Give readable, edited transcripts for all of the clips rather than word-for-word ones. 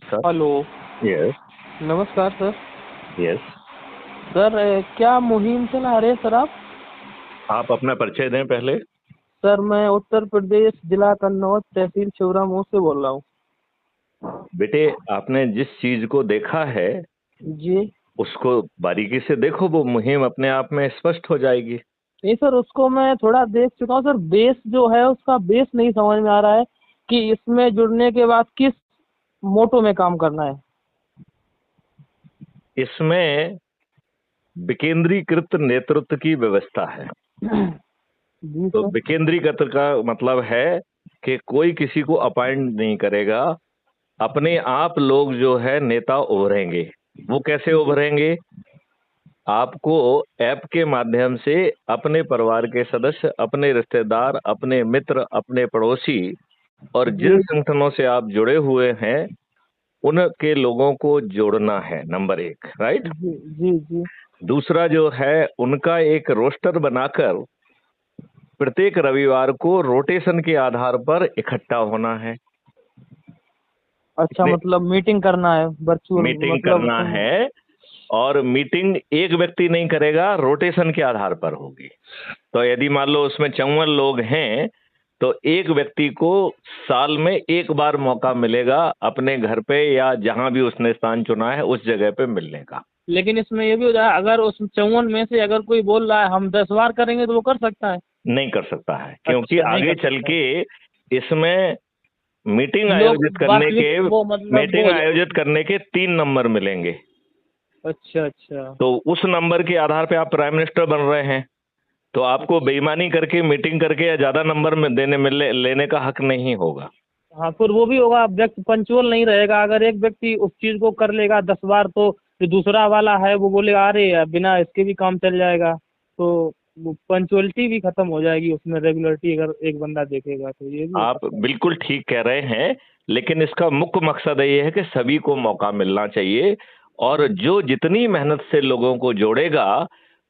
Sir. Hello. Yes. नमस्कार sir. Yes. Sir क्या मुहिम चला रहे सर आप? आप अपना परिचय दें पहले। सर मैं उत्तर प्रदेश जिला कन्नौज तहसील छिबरामऊ से बोल रहा हूँ। बेटे, आपने जिस चीज को देखा है जी। उसको बारीकी से देखो, वो मुहिम अपने आप में स्पष्ट हो जाएगी। नहीं सर, उसको मैं थोड़ा देख चुका हूँ सर। बेस जो है उसका बेस नहीं समझ में आ रहा है कि इसमें जुड़ने के बाद किस मोटो में काम करना है। इसमें विकेंद्रीकृत नेतृत्व की व्यवस्था है। जी तो सर। विकेंद्रीकृत का मतलब है कि कोई किसी को अपॉइंट नहीं करेगा, अपने आप लोग जो है नेता उभरेंगे। वो कैसे उभरेंगे? आपको ऐप के माध्यम से अपने परिवार के सदस्य, अपने रिश्तेदार, अपने मित्र, अपने पड़ोसी और जिन जी संगठनों से आप जुड़े हुए हैं उनके लोगों को जोड़ना है, नंबर एक। राइट। जी जी जी। दूसरा जो है, उनका एक रोस्टर बनाकर प्रत्येक रविवार को रोटेशन के आधार पर इकट्ठा होना है। अच्छा, इतने मतलब मीटिंग करना है वर्चुअल, मीटिंग मतलब करना है, और मीटिंग एक व्यक्ति नहीं करेगा, रोटेशन के आधार पर होगी। तो यदि मान लो उसमें 54 लोग हैं तो एक व्यक्ति को साल में एक बार मौका मिलेगा अपने घर पे या जहां भी उसने स्थान चुना है उस जगह पे मिलने का। लेकिन इसमें ये भी हो जाए, अगर उस 54 में से अगर कोई बोल रहा है हम 10 बार करेंगे तो वो कर सकता है? नहीं कर सकता है, क्योंकि अच्छा, नहीं आगे कर चल सकता है। के इसमें लोग वास्तविक वो मतलब वो मीटिंग हो आयोजित जाए। करने के 3 नंबर मिलेंगे। अच्छा अच्छा। तो उस नंबर के आधार पे आप प्राइम मिनिस्टर बन रहे हैं, तो आपको बेईमानी करके मीटिंग करके या ज्यादा नंबर में लेने का हक नहीं होगा। हाँ, फिर वो भी होगा, व्यक्ति पंचुअल नहीं रहेगा। अगर एक व्यक्ति उस चीज को कर लेगा 10 बार तो जो दूसरा वाला है वो बोलेगा अरे यार, बिना इसके भी काम चल जाएगा। तो वो पंचुअलिटी भी खत्म हो जाएगी उसमें, रेगुलरिटी अगर एक बंदा देखेगा तो ये भी हो आप सकता है। बिल्कुल ठीक कह रहे हैं, लेकिन इसका मुख्य मकसद ये है कि सभी को मौका मिलना चाहिए, और जो जितनी मेहनत से लोगों को जोड़ेगा,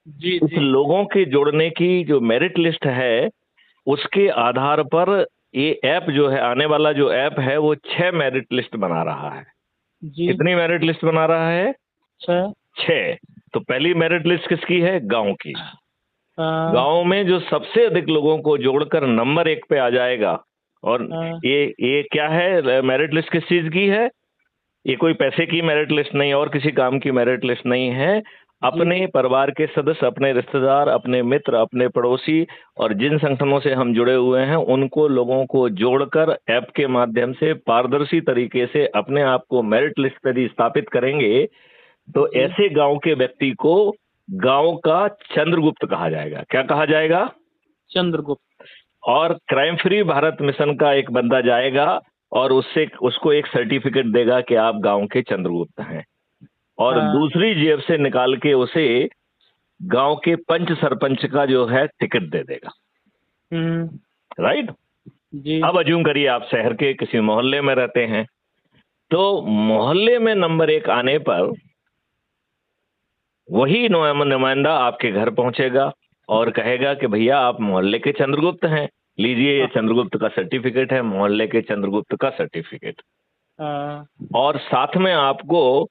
जी उस जी। लोगों के जोड़ने की जो मेरिट लिस्ट है उसके आधार पर ये ऐप जो है, आने वाला जो ऐप है, वो 6 मेरिट लिस्ट बना रहा है। जी। कितनी मेरिट लिस्ट बना रहा है? अच्छा। 6। तो पहली मेरिट लिस्ट किसकी है? गांव की। हाँ गांव में जो सबसे अधिक लोगों को जोड़कर नंबर 1 पे आ जाएगा। और हाँ। ये क्या है, मेरिट लिस्ट किस चीज की है? ये कोई पैसे की मेरिट लिस्ट नहीं और किसी काम की मेरिट लिस्ट नहीं है। जी अपने परिवार के सदस्य, अपने रिश्तेदार, अपने मित्र, अपने पड़ोसी और जिन संगठनों से हम जुड़े हुए हैं उनको लोगों को जोड़कर ऐप के माध्यम से पारदर्शी तरीके से अपने आप को मेरिट लिस्ट पर यदि स्थापित करेंगे तो जी। ऐसे गांव के व्यक्ति को गांव का चंद्रगुप्त कहा जाएगा। क्या कहा जाएगा? चंद्रगुप्त। और क्राइम फ्री भारत मिशन का एक बंदा जाएगा और उससे उसको एक सर्टिफिकेट देगा कि आप गांव के चंद्रगुप्त हैं, और हाँ। दूसरी जेब से निकाल के उसे गांव के पंच सरपंच का जो है टिकट दे देगा। हम्म। राइट। जी अब अज्यूम करिए आप शहर के किसी मोहल्ले में रहते हैं, तो मोहल्ले में नंबर 1 आने पर वही नुमाइंदा आपके घर पहुंचेगा और कहेगा कि भैया आप मोहल्ले के चंद्रगुप्त हैं, लीजिए ये हाँ चंद्रगुप्त का सर्टिफिकेट है, मोहल्ले के चंद्रगुप्त का सर्टिफिकेट। हाँ। और साथ में आपको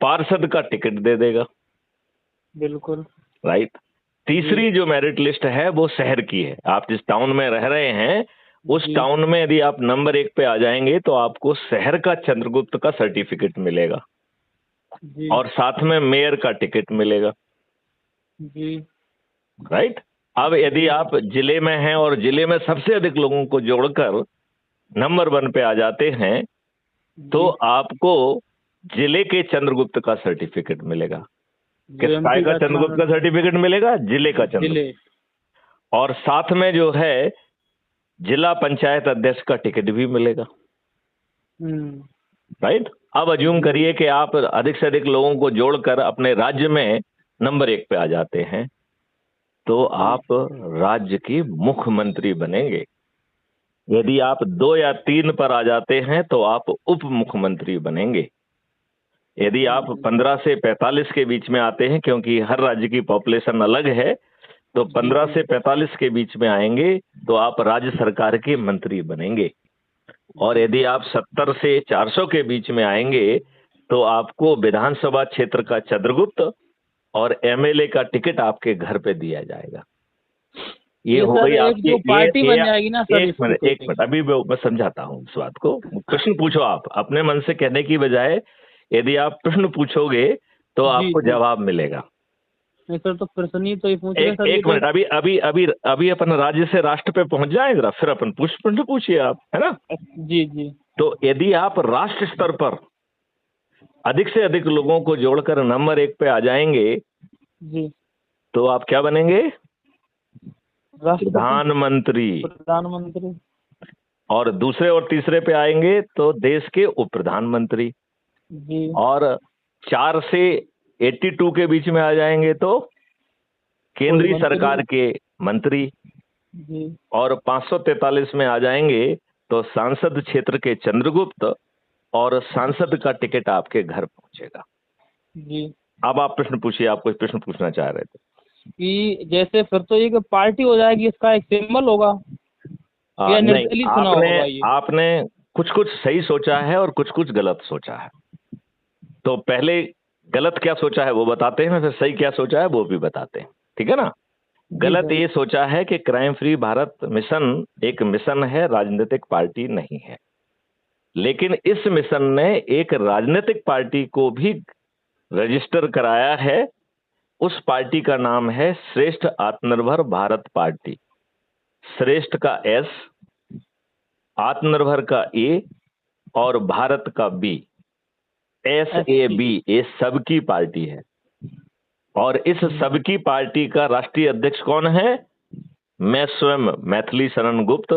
पार्षद का टिकट दे देगा। बिल्कुल। राइट। जी तीसरी जो मेरिट लिस्ट है वो शहर की है। आप जिस टाउन में रह रहे हैं उस जी टाउन में यदि आप नंबर 1 पे आ जाएंगे तो आपको शहर का चंद्रगुप्त का सर्टिफिकेट मिलेगा जी और साथ में मेयर का टिकट मिलेगा। जी राइट। अब यदि जी आप जिले में हैं और जिले में सबसे अधिक लोगों को जोड़कर नंबर 1 पे आ जाते हैं तो जी। आपको जिले के चंद्रगुप्त का सर्टिफिकेट मिलेगा। जो किस काय एमपी का का चंद्रगुप्त का सर्टिफिकेट मिलेगा? जिले का जिले। चंद्रगुप्त। और साथ में जो है जिला पंचायत अध्यक्ष का टिकट भी मिलेगा। हम्म। राइट। अब अज्यूम जी करिए कि आप अधिक से अधिक लोगों को जोड़कर अपने राज्य में नंबर 1 पे आ जाते हैं, तो जी आप राज्य के मुख्यमंत्री बनेंगे। यदि आप 2 या 3 पर आ जाते हैं तो आप उप मुख्यमंत्री बनेंगे। यदि आप जी 15 से 45 के बीच में आते हैं, क्योंकि हर राज्य की पॉपुलेशन अलग है, तो जी 15 जी। से 45 के बीच में आएंगे तो आप राज्य सरकार के मंत्री बनेंगे। और यदि आप 70 से 400 के बीच में आएंगे तो आपको विधानसभा क्षेत्र का चंद्रगुप्त और एमएलए का टिकट आपके घर पे दिया जाएगा। ये हो सर गई एक आपकी जो पार्टी ये बन जाएगी ना सर, एक इसकी मिनट एक सेटिंग। मिनट, अभी मैं समझाता हूँ इस बात को। प्रश्न पूछो आप, अपने मन से कहने की बजाय यदि आप प्रश्न पूछोगे तो जी आपको जी। जवाब मिलेगा। नहीं सर, तो प्रश्न ही तो ये पूछ रहे एक हैं सर, ये एक तो मिनट, अभी अभी अभी अभी अपन राज्य से राष्ट्र पे पहुंच जाए जरा, फिर अपन प्रश्न पूछिए आप, है ना। जी जी तो यदि आप राष्ट्र स्तर पर अधिक से अधिक लोगों को जोड़कर नंबर 1 पे आ जाएंगे जी। तो आप क्या बनेंगे? राष्ट्रपति, प्रधानमंत्री। प्रधानमंत्री। और दूसरे और तीसरे पे आएंगे तो देश के उप प्रधानमंत्री। जी और 4 से 82 के बीच में आ जाएंगे तो कोई केंद्रीय मंत्री। सरकार के मंत्री। जी और 543 में आ जाएंगे तो सांसद क्षेत्र के चंद्रगुप्त और सांसद का टिकट आपके घर पहुंचेगा। जी। अब आप प्रश्न पूछिए, आप कोई प्रश्न पूछना चाह रहे थे। कि जैसे फिर तो ये पार्टी हो जाएगी, इसका एक सिंबल होगा या नहीं, निर्दलीय चुनाव आपने होगा ये? आपने कुछ कुछ सही सोचा है और कुछ कुछ गलत सोचा है। तो पहले गलत क्या सोचा है वो बताते हैं, फिर सही क्या सोचा है वो भी बताते हैं, ठीक है ना। जी गलत सर। ये सोचा है कि क्राइम फ्री भारत मिशन एक मिशन है, राजनीतिक पार्टी नहीं है। लेकिन इस मिशन ने एक राजनीतिक पार्टी को भी रजिस्टर कराया है। उस पार्टी का नाम है श्रेष्ठ आत्मनिर्भर भारत पार्टी। श्रेष्ठ का एस, आत्मनिर्भर का ए और भारत का बी, SAB, ये सबकी पार्टी है। और इस सबकी पार्टी का राष्ट्रीय अध्यक्ष कौन है? मैं स्वयं Maithili Sharan Gupt,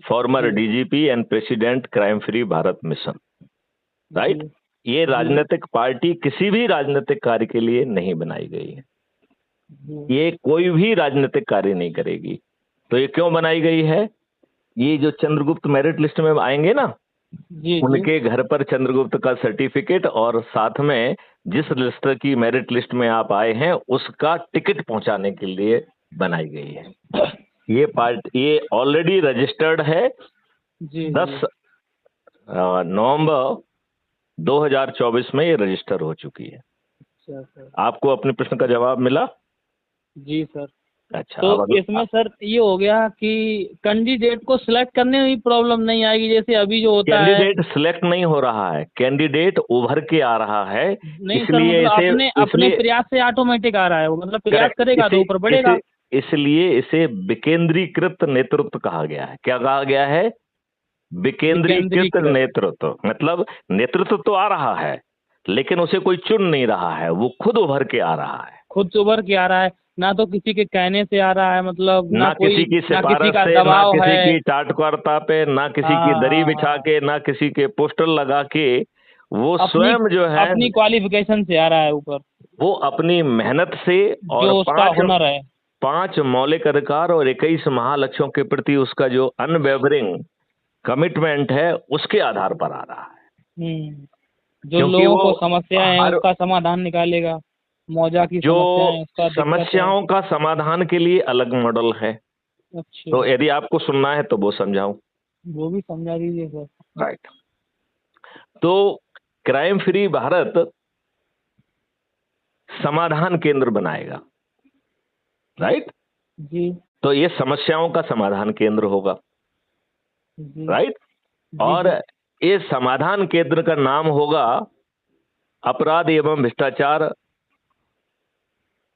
farmer DGP and president crime free Bharat mission. Right. ये राजनीतिक पार्टी किसी भी राजनीतिक कार्य के लिए नहीं बनाई गई है। ये कोई भी राजनीतिक कार्य नहीं करेगी। तो ये क्यों बनाई गई है? ये जो चंद्रगुप्त मेरिट लिस्ट में आएंगे ना, जी उनके घर पर चंद्रगुप्त का सर्टिफिकेट और साथ में जिस लिस्ट की मेरिट लिस्ट में आप आए हैं उसका टिकट पहुंचाने के लिए बनाई गई है। ये ऑलरेडी रजिस्टर्ड है। जी 10 नवंबर 2024 में ये रजिस्टर हो चुकी है। अच्छा सर। आपको अपने प्रश्न का जवाब मिला? जी सर। अच्छा, तो अब इसमें सर ये हो गया कि कैंडिडेट को सिलेक्ट करने में भी प्रॉब्लम नहीं आएगी, जैसे अभी जो होता है। कैंडिडेट सिलेक्ट नहीं हो रहा है, कैंडिडेट उभर के आ रहा है। नहीं सर, इसलिए मतलब इसे अपने अपने प्रयास से ऑटोमेटिक आ रहा है वो, मतलब प्रयास करेक्ट, करेगा तो ऊपर बढ़ेगा। इसलिए इसे विकेंद्रीकृत नेतृत्व कहा गया है। क्या कहा गया है? विकेंद्रीकृत विकेंद्रीकृत। नेतृत्व। मतलब नेतृत्व तो आ रहा है लेकिन उसे कोई चुन नहीं रहा है, वो खुद उभर के आ रहा है। खुद से उभर के आ रहा है, ना तो किसी के कहने से आ रहा है, मतलब ना कोई किसी की ना किसी सिफारिश का से, ना दबाव किसी है। की चाटुकारिता पे, ना किसी की हाँ दरी हाँ बिछा हाँ। के, ना किसी के पोस्टर लगा के, वो अपनी स्वयं जो है अपनी क्वालिफिकेशन से आ रहा है ऊपर, वो अपनी मेहनत से और जो उसका हुनर है। 5 मौलिक अधिकार और 21 महालक्ष्यों के प्रति उसका जो अनवेवरिंग कमिटमेंट है उसके आधार पर आ रहा है। जो क्योंकि लोगों वो को समस्या है हर उसका समाधान निकालेगा, मौजा की जो समस्या है उसका दिक्कत है। समस्याओं का समाधान के लिए अलग मॉडल है। अच्छा, तो यदि आपको सुनना है तो वो समझाऊं। वो भी समझा दीजिए सर। राइट। तो क्राइम फ्री भारत समाधान केंद्र बनाएगा। राइट। जी तो ये समस्याओं का समाधान केंद्र होगा। जी राइट। जी और जी। ये समाधान केंद्र का नाम होगा अपराध एवं भ्रष्टाचार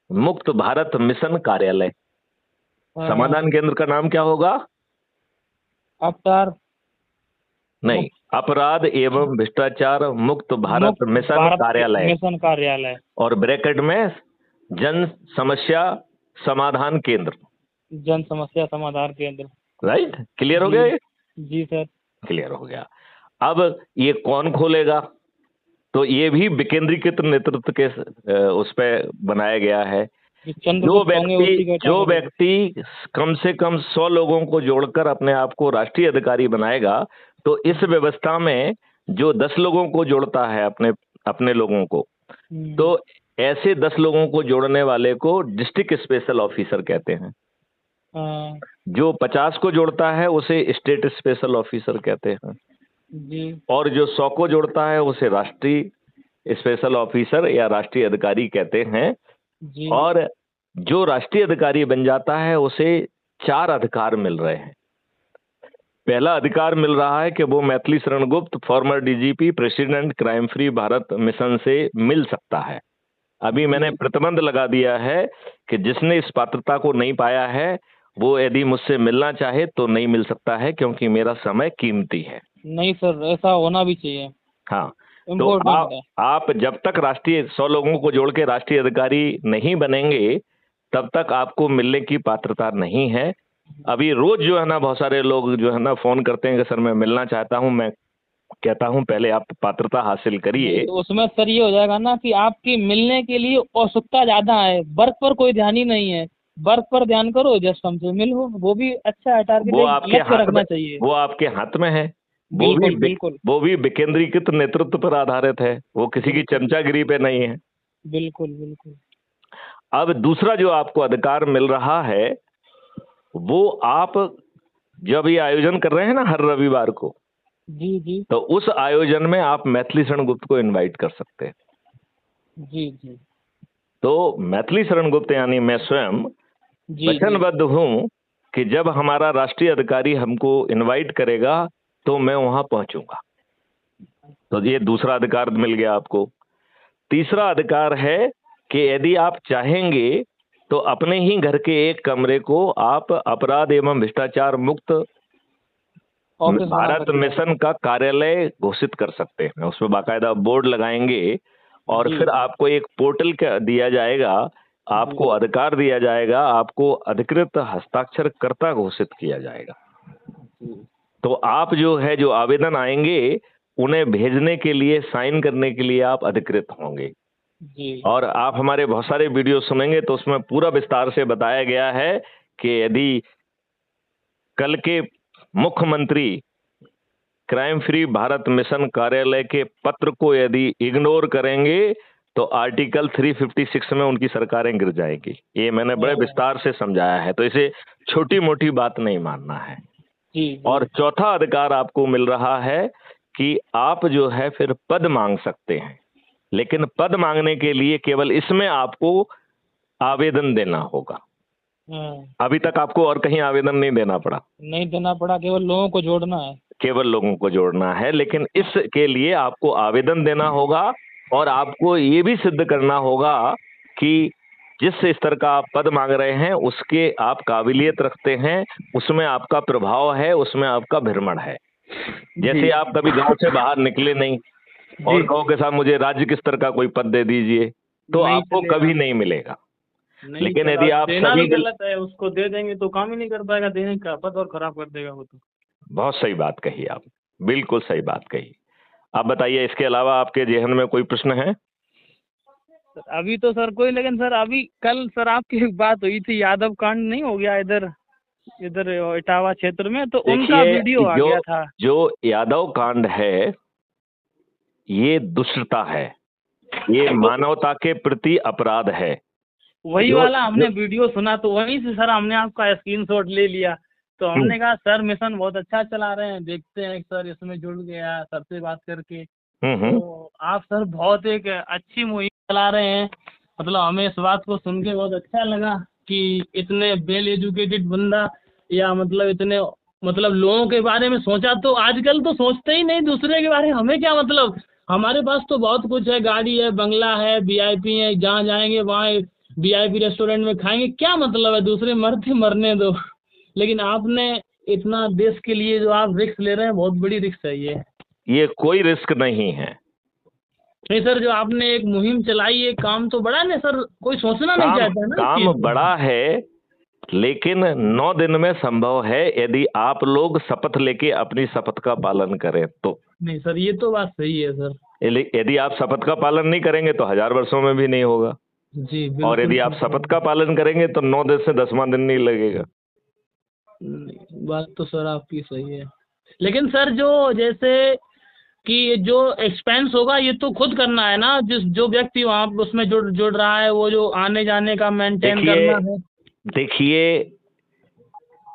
मुक्त भारत मिशन कार्यालय। समाधान केंद्र का नाम क्या होगा? अवतार नहीं, अपराध एवं भ्रष्टाचार मुक्त भारत मिशन कार्यालय। मिशन कार्यालय। और ब्रैकेट में जन समस्या समाधान केंद्र। जन समस्या समाधान केंद्र। राइट। क्लियर हो गया ये? जी सर। क्लियर हो गया। अब ये कौन खोलेगा? तो ये भी विकेंद्रीकृत नेतृत्व के उस पे बनाया गया है। जो व्यक्ति कम से कम 100 लोगों को जोड़कर अपने आप को राष्ट्रीय अधिकारी बनाएगा, तो इस व्यवस्था में जो 10 लोगों को जोड़ता है अपने लोगों को, तो ऐसे 10 लोगों को जोड़ने वाले को डिस्ट्रिक्ट स्पेशल ऑफिसर कहते हैं। हाँ जो 50 को जोड़ता है उसे स्टेट स्पेशल ऑफिसर कहते हैं, जी और जो 100 को जोड़ता है उसे राष्ट्रीय स्पेशल ऑफिसर या राष्ट्रीय अधिकारी कहते हैं। जी और जो राष्ट्रीय अधिकारी बन जाता है उसे 4 अधिकार मिल रहे हैं। पहला अधिकार मिल रहा है कि वो Maithili Sharan Gupt, farmer DGP, president crime free Bharat mission से मिल सकता है। अभी मैंने जी प्रतिबंध लगा दिया है कि जिसने इस पात्रता को नहीं पाया है वो यदि मुझसे मिलना चाहे तो नहीं मिल सकता है, क्योंकि मेरा समय कीमती है। नहीं सर, ऐसा होना भी चाहिए, हाँ, तो इम्पोर्टेंट है। आप जब तक राष्ट्रीय 100 लोगों को जोड़ के राष्ट्रीय अधिकारी नहीं बनेंगे तब तक आपको मिलने की पात्रता नहीं है। अभी रोज जो है ना बहुत सारे लोग जो है ना फोन करते हैं कि सर मैं मिलना चाहता हूं। मैं कहता हूं पहले आप पात्रता हासिल नहीं करिए। तो उसमें सर ये हो जाएगा ना कि आपकी मिलने के लिए उत्सुकता ज्यादा है, वर्क पर कोई ध्यान ही नहीं है। वर्क पर ध्यान करो, जस्ट हमसे मिलो, वो भी अच्छा है, टारगेट वो एक आपके लक्ष्य हाथ में रखना चाहिए। वो आपके हाथ में है। वो भी बिल्कुल बिल्कुल वो भी विकेंद्रीकृत नेतृत्व पर आधारित है, वो किसी की बिल्कुल चमचागिरी पे नहीं है। बिल्कुल बिल्कुल। अब दूसरा जो आपको अधिकार मिल रहा है वो आप जब ये आयोजन कर रहे हैं ना हर रविवार को, जी जी तो उस आयोजन में आप मैथिली शरण गुप्त को इनवाइट कर सकते हैं। जी जी तो मैथिली शरण गुप्त यानी मैं स्वयं जी जी वचनबद्ध हूं कि जब हमारा राष्ट्रीय अधिकारी हमको इनवाइट करेगा तो मैं वहां पहुंचूंगा। तो ये दूसरा अधिकार मिल गया आपको। तीसरा अधिकार है कि यदि आप चाहेंगे तो अपने ही घर के एक कमरे को आप अपराध एवं भ्रष्टाचार मुक्त ऑफिस बना भारत सकते हैं। मिशन का कार्यालय घोषित कर सकते हैं। उसमें बाकायदा बोर्ड लगाएंगे और जी फिर जी आपको एक पोर्टल का दिया जाएगा, जी आपको अधिकार दिया जाएगा, आपको अधिकृत हस्ताक्षरकर्ता घोषित किया जाएगा। जी तो आप जो है जो आवेदन आएंगे उन्हें भेजने के लिए, साइन करने के लिए आप अधिकृत होंगे। जी और आप हमारे बहुत सारे वीडियो सुनेंगे तो उसमें पूरा विस्तार से बताया गया है कि यदि कल के मुख्यमंत्री क्राइम फ्री भारत मिशन कार्यालय के पत्र को यदि इग्नोर करेंगे तो आर्टिकल 356 में उनकी सरकारें गिर जाएंगी। ये मैंने बड़े हाँ, विस्तार से समझाया है, तो इसे छोटी मोटी बात नहीं मानना है। जी और जी चौथा अधिकार आपको मिल रहा है कि आप जो है फिर पद मांग सकते हैं, लेकिन पद मांगने के लिए केवल इसमें आपको आवेदन देना होगा। हाँ, अभी तक आपको और कहीं आवेदन नहीं देना पड़ा, नहीं देना पड़ा, केवल लोगों को जोड़ना है। केवल लोगों को जोड़ना है। लेकिन इसके लिए आपको आवेदन देना होगा और आपको ये भी सिद्ध करना होगा कि जिस स्तर का आप पद मांग रहे हैं उसके आप काबिलियत रखते हैं, उसमें आपका प्रभाव है, उसमें आपका भ्रमण है। जी जैसे आप कभी गांव से बाहर निकले नहीं जी और कहो के साथ मुझे राज्य के स्तर का कोई पद दे दीजिए, तो नहीं आपको चलेगा। कभी नहीं मिलेगा। नहीं लेकिन चला, यदि आप देना भी सभी गलत है, उसको दे देंगे तो काम ही नहीं कर पाएगा, देने का पद और खराब कर देगा वो तो। बहुत सही बात कही आप, बिल्कुल सही बात कही। आप बताइए इसके अलावा आपके जेहन में कोई प्रश्न है? सर अभी तो सर कोई, लेकिन सर अभी कल सर आपकी एक बात हुई थी, यादव कांड नहीं हो गया इधर इधर इटावा क्षेत्र में, तो उनका वीडियो देखिए आ जो गया था। जो यादव कांड है ये दुष्टता है, ये तो मानवता के प्रति अपराध है। वही जो वाला हमने जो वीडियो सुना, तो वहीं से सर हमने आपका स्क्रीनशॉट ले लिया। तो हम्म हमने कहा सर मिशन बहुत अच्छा चला रहे हैं, देखते हैं सर इसमें जुड़ गया सर से बात करके। हम्म। तो आप सर बहुत एक अच्छी मुहिम चला रहे हैं, मतलब हमें इस बात को सुन के बहुत अच्छा लगा कि इतने वेल एजुकेटेड बंदा, या मतलब इतने मतलब लोगों के बारे में सोचा। तो आजकल तो सोचते ही नहीं दूसरे के बारे में, हमें क्या मतलब, हमारे पास तो बहुत कुछ है, गाड़ी है, बंगला है, वीआईपी है, जहाँ जाएंगे वहाँ वीआईपी रेस्टोरेंट में खाएंगे, क्या मतलब है, दूसरे मरते मरने दो। लेकिन आपने इतना देश के लिए जो आप रिस्क ले रहे हैं, बहुत बड़ी रिस्क है ये कोई रिस्क नहीं है। नहीं सर, जो आपने एक मुहिम चलाई है, काम तो बड़ा ना सर, कोई सोचना नहीं काम चाहता है ना इस काम चीज को। बड़ा है, लेकिन 9 दिन में संभव है यदि आप लोग शपथ लेके अपनी शपथ का पालन करें तो। नहीं सर, ये तो बात सही है सर। यदि आप शपथ का पालन नहीं करेंगे तो 1000 वर्षों में भी नहीं होगा। जी और बिल्कुल यदि आप सही कह शपथ रहे का हैं। पालन करेंगे तो 9 दिन से 10वां दिन नहीं लगेगा। नहीं, बात तो सर आपकी सही है, लेकिन सर जो जैसे कि जो एक्सपेंस होगा ये तो खुद करना है ना, जिस जो व्यक्ति वहाँ उसमें जुड़ जुड़ रहा है, वो जो आने जाने का मेंटेन देखिए करना है। देखिए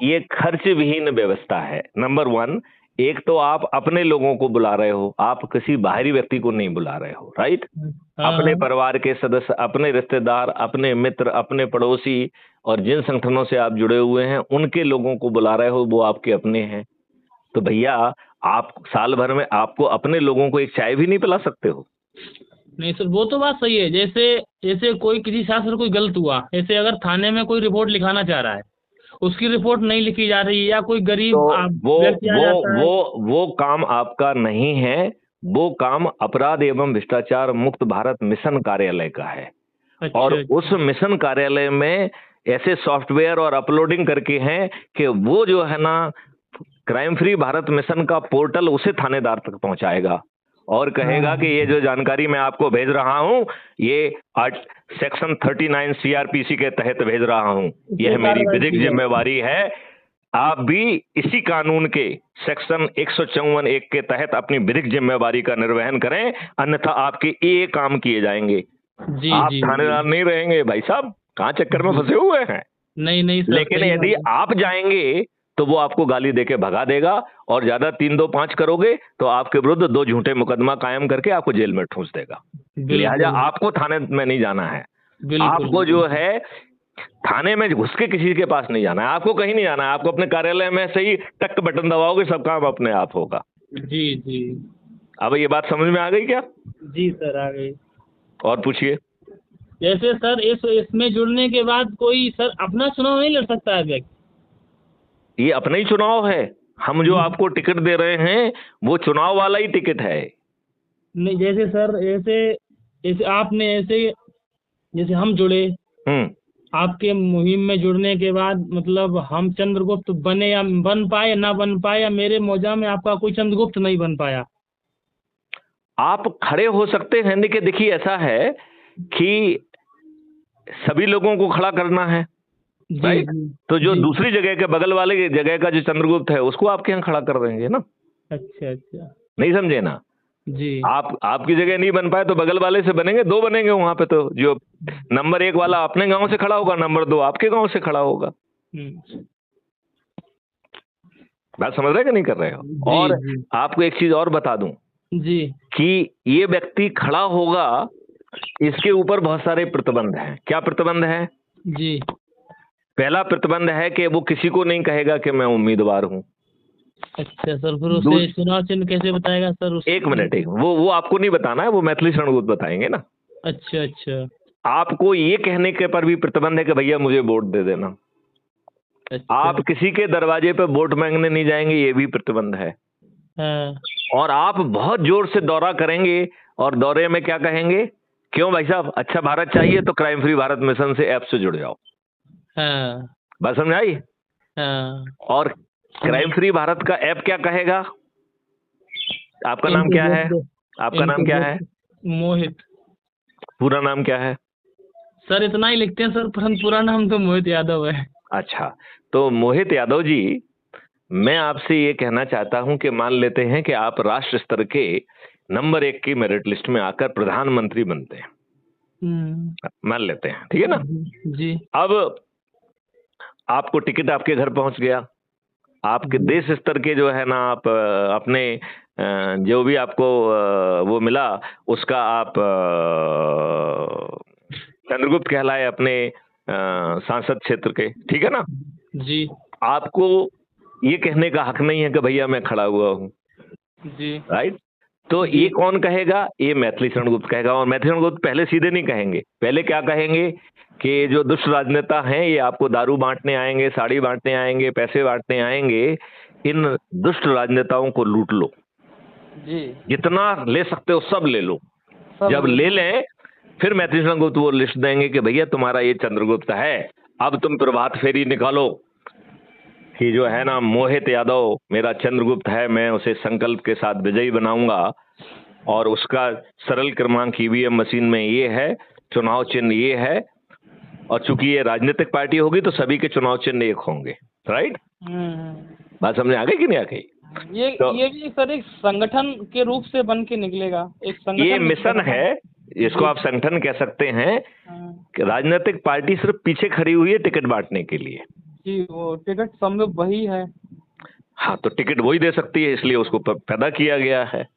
ये खर्च विहीन व्यवस्था है। नंबर वन, एक तो आप अपने लोगों को बुला रहे हो, आप किसी बाहरी व्यक्ति को नहीं बुला रहे हो, राइट। अपने हाँ परिवार के सदस्य, अपने रिश्तेदार, अपने मित्र, अपने पड़ोसी और जिन संगठनों से आप जुड़े हुए हैं उनके लोगों को बुला रहे हो, वो आपके अपने हैं। तो भैया, आप साल भर में आपको अपने लोगों को एक चाय भी नहीं पिला सकते हो? नहीं सर, वो तो बात सही है। जैसे जैसे कोई किसी साथ सर कोई गलत हुआ, जैसे अगर थाने में कोई रिपोर्ट लिखाना चाह रहा है, उसकी रिपोर्ट नहीं लिखी जा रही है, या कोई तो गरीब वो व्यक्ति आ वो जाता है। वो काम आपका नहीं है। वो काम अपराध एवं भ्रष्टाचार मुक्त भारत मिशन कार्यालय का है। और अच्छा उस अच्छा। मिशन कार्यालय में ऐसे सॉफ्टवेयर और अपलोडिंग करके हैं कि वो जो है ना, क्राइम फ्री भारत मिशन का पोर्टल उसे थानेदार तक पहुंचाएगा और कहेगा हाँ कि ये जो जानकारी मैं आपको भेज रहा हूं, ये सेक्शन 39 सीआरपीसी के तहत भेज रहा हूं, उससे यह मेरी कार्रवाई विधिक की जाएगी। जिम्मेवारी है। आप भी इसी कानून के सेक्शन 154(1) के तहत अपनी विधिक जिम्मेवारी का निर्वहन करें, अन्यथा आपके ये काम किए जाएंगे। जी आप जी जी थानेदार नहीं रहेंगे भाई साहब, कहाँ चक्कर में जी। फंसे हुए हैं। नहीं नहीं सर, लेकिन सही यदि बात है। आप जाएंगे तो वो आपको गाली देके भगा देगा, और ज्यादा 3-2-5 करोगे तो आपके विरुद्ध 2 झूठे मुकदमा कायम करके आपको जेल में ठूंस देगा। लिहाजा बिल्कुल आपको थाने में नहीं जाना है। बिल्कुल। आपको जो है थाने में घुस के किसी के पास नहीं जाना है, आपको कहीं नहीं जाना है। आपको अपने कार्यालय में से ही टक बटन दबाओगे, सब काम अपने आप होगा। जी जी अब ये बात समझ में आ गई क्या? जी सर, आ गई। और पूछिए। जैसे सर इसमें जुड़ने के बाद कोई सर अपना चुनाव नहीं लड़ सकता है व्यक्ति? ये अपना ही चुनाव है। हम जो जी। आपको टिकट दे रहे हैं वो चुनाव वाला ही टिकट है। नहीं जैसे सर, ऐसे जैसे आपने ऐसे जैसे हम जुड़े, हम्म। आपके मुहिम में जुड़ने के बाद मतलब हम चंद्रगुप्त बने या बन पाए ना बन पाए, या मेरे मौजा में आपका कोई चंद्रगुप्त नहीं बन पाया। आप खड़े हो सकते हैं, लेकिन देखिए ऐसा है कि सभी लोगों को खड़ा करना है, जी राइट। जी तो जो जी। दूसरी जगह के बगल वाले की जगह का जो चंद्रगुप्त है उसको आपके यहाँ खड़ा कर देंगे ना। अच्छा अच्छा। नहीं समझे ना? जी। आप आपकी जगह नहीं बन पाए तो बगल वाले से बनेंगे, 2 बनेंगे वहां पे। तो जो नंबर 1 वाला अपने गांव से खड़ा होगा, नंबर 2 आपके गांव से खड़ा होगा। हम्म। बात समझ रहे कि नहीं कर रहे हो? जी और जी आपको एक चीज और बता दूं जी कि ये व्यक्ति खड़ा होगा, इसके ऊपर बहुत सारे प्रतिबंध हैं। क्या प्रतिबंध है? जी। पहला प्रतिबंध है कि वो किसी को नहीं कहेगा कि मैं उम्मीदवार हूं। अच्छा सर, फिर उसे चुनाव चिन्ह कैसे बताएगा सर? एक मिनट, वो आपको नहीं बताना है, वो मैथिली शरणगुप्त बताएंगे ना। अच्छा अच्छा आपको ये कहने के पर भी प्रतिबंध है कि भैया मुझे वोट दे देना। अच्छा। आप किसी के दरवाजे पे वोट मांगने नहीं जाएंगे, ये भी प्रतिबंध है। हाँ और आप बहुत जोर से दौरा करेंगे और दौरे में क्या कहेंगे? क्यों भाई साहब, अच्छा भारत चाहिए तो क्राइम फ्री भारत मिशन से ऐप से जुड़ जाओ। हाँ बात समझ आई? हाँ। और क्राइम फ्री भारत का ऐप क्या कहेगा? आपका नाम क्या है? आपका नाम क्या है? मोहित। पूरा नाम क्या है? सर इतना ही लिखते हैं सर, परंतु पूरा नाम तो मोहित यादव है। अच्छा, तो मोहित यादव जी, मैं आपसे ये कहना चाहता हूं कि मान लेते हैं कि आप राष्ट्र स्तर के नंबर 1 की मेरिट लिस्ट में आकर प्रधानमंत्री बनते हैं, मान लेते हैं, ठीक है ना। जी अब आपको टिकट आपके घर पहुंच गया, आपके देश स्तर के जो है ना, आप अपने जो भी आपको वो मिला उसका आप चंद्रगुप्त कहलाए अपने सांसद क्षेत्र के, ठीक है ना। जी आपको ये कहने का हक नहीं है कि भैया मैं खड़ा हुआ हूं, जी राइट। तो जी। ये कौन कहेगा? ये मैथिली शरणगुप्त कहेगा। और मैथिली शरणगुप्त पहले सीधे नहीं कहेंगे, पहले क्या कहेंगे कि जो दुष्ट राजनेता हैं ये आपको दारू बांटने आएंगे, साड़ी बांटने आएंगे, पैसे बांटने आएंगे, इन दुष्ट राजनेताओं को लूट लो, जी। जितना ले सकते हो सब ले लो। सब जब ले लें फिर मैथिली शरणगुप्त वो लिस्ट देंगे कि भैया तुम्हारा ये चंद्रगुप्त है, अब तुम प्रभात फेरी निकालो कि जो है ना मोहित यादव मेरा चंद्रगुप्त है, मैं उसे संकल्प के साथ विजयी बनाऊंगा, और उसका सरल क्रमांक ईवीएम मशीन में ये है, चुनाव चिन्ह ये है, और चूंकि ये राजनीतिक पार्टी होगी तो सभी के चुनाव चिन्ह एक होंगे, राइट। बात समझ आ गई कि नहीं आ गई? ये भी सर एक संगठन के रूप से बन के निकलेगा, एक संगठन। ये मिशन है, इसको आप संगठन कह सकते हैं कि राजनीतिक पार्टी सिर्फ पीछे खड़ी हुई है टिकट बांटने के लिए। कि वो टिकट संभव वही है। हाँ, तो टिकट वही दे सकती है, इसलिए उसको पैदा किया गया है।